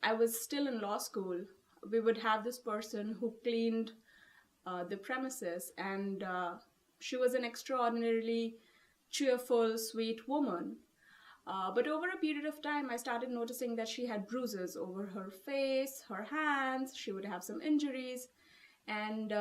I was still in law school, we would have this person who cleaned the premises, and she was an extraordinarily cheerful, sweet woman. But over a period of time, I started noticing that she had bruises over her face, her hands, she would have some injuries. And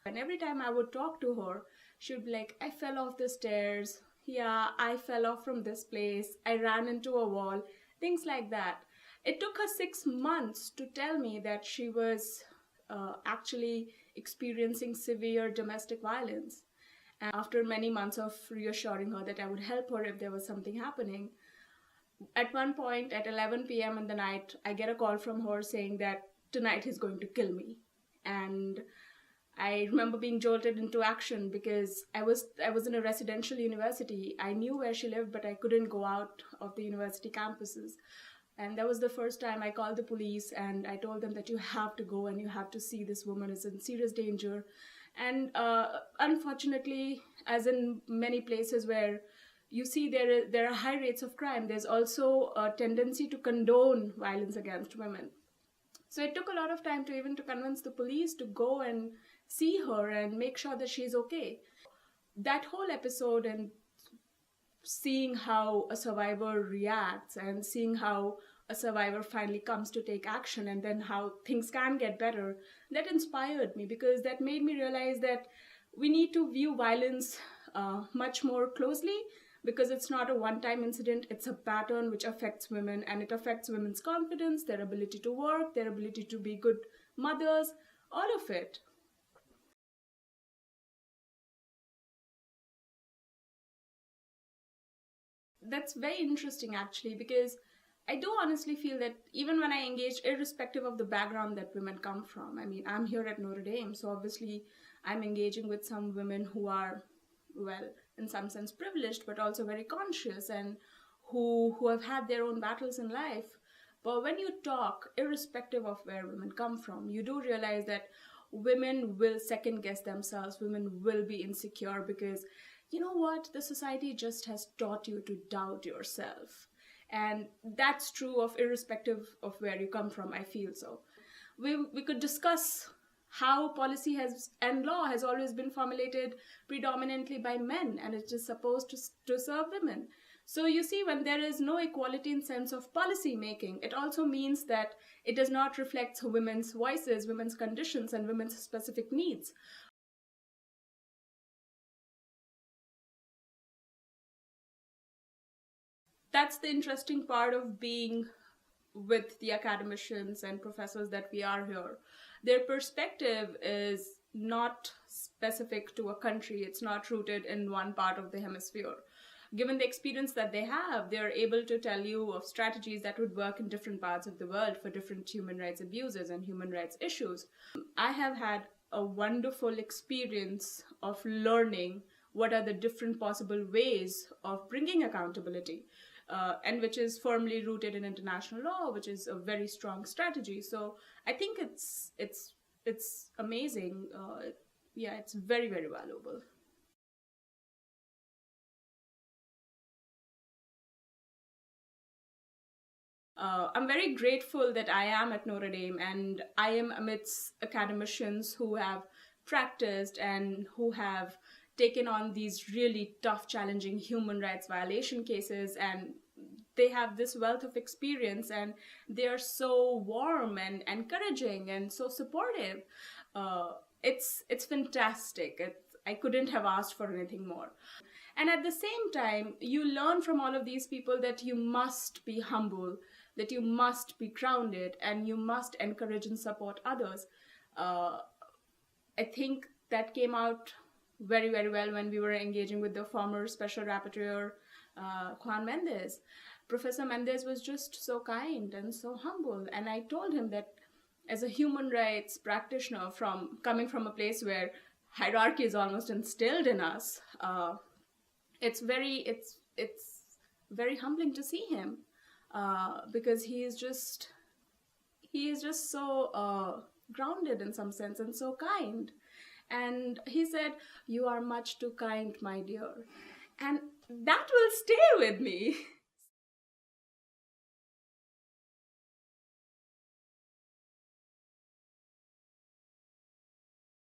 every time I would talk to her, she would be like, I fell off the stairs. Yeah, I fell off from this place. I ran into a wall. Things like that. It took her 6 months to tell me that she was actually experiencing severe domestic violence. And after many months of reassuring her that I would help her if there was something happening, at one point at 11 p.m. in the night, I get a call from her saying that tonight he's going to kill me. And I remember being jolted into action because I was in a residential university. I knew where she lived, but I couldn't go out of the university campuses. And that was the first time I called the police, and I told them that you have to go and you have to see this woman is in serious danger. And unfortunately, as in many places where you see there are high rates of crime, there's also a tendency to condone violence against women. So it took a lot of time to convince the police to go and see her and make sure that she's okay. That whole episode, and seeing how a survivor reacts and seeing how a survivor finally comes to take action, and then how things can get better, that inspired me, because that made me realize that we need to view violence much more closely, because it's not a one-time incident, it's a pattern which affects women, and it affects women's confidence, their ability to work, their ability to be good mothers, all of it. That's very interesting actually, because I do honestly feel that even when I engage, irrespective of the background that women come from, I mean, I'm here at Notre Dame, so obviously I'm engaging with some women who are, well, in some sense privileged, but also very conscious, and who have had their own battles in life. But when you talk, irrespective of where women come from, you do realize that women will second guess themselves, women will be insecure, because you know what, the society just has taught you to doubt yourself. And that's true of irrespective of where you come from, I feel so. We could discuss how policy has and law has always been formulated predominantly by men, and it is supposed to serve women. So you see, when there is no equality in sense of policy making, it also means that it does not reflect women's voices, women's conditions, and women's specific needs. That's the interesting part of being with the academicians and professors that we are here. Their perspective is not specific to a country, it's not rooted in one part of the hemisphere. Given the experience that they have, they're able to tell you of strategies that would work in different parts of the world for different human rights abuses and human rights issues. I have had a wonderful experience of learning what are the different possible ways of bringing accountability. And which is firmly rooted in international law, which is a very strong strategy. So I think it's amazing. Yeah, it's very, very valuable. I'm very grateful that I am at Notre Dame, and I am amidst academicians who have practiced and who have taken on these really tough, challenging human rights violation cases, and they have this wealth of experience, and they are so warm and encouraging and so supportive. It's fantastic. I couldn't have asked for anything more. And at the same time, you learn from all of these people that you must be humble, that you must be grounded, and you must encourage and support others. Uh, I think that came out very, very well when we were engaging with the former Special Rapporteur, Juan Mendez. Professor Mendez was just so kind and so humble, and I told him that as a human rights practitioner, from coming from a place where hierarchy is almost instilled in us, it's very humbling to see him, because he is just so grounded in some sense and so kind. And he said, "You are much too kind, my dear," and that will stay with me.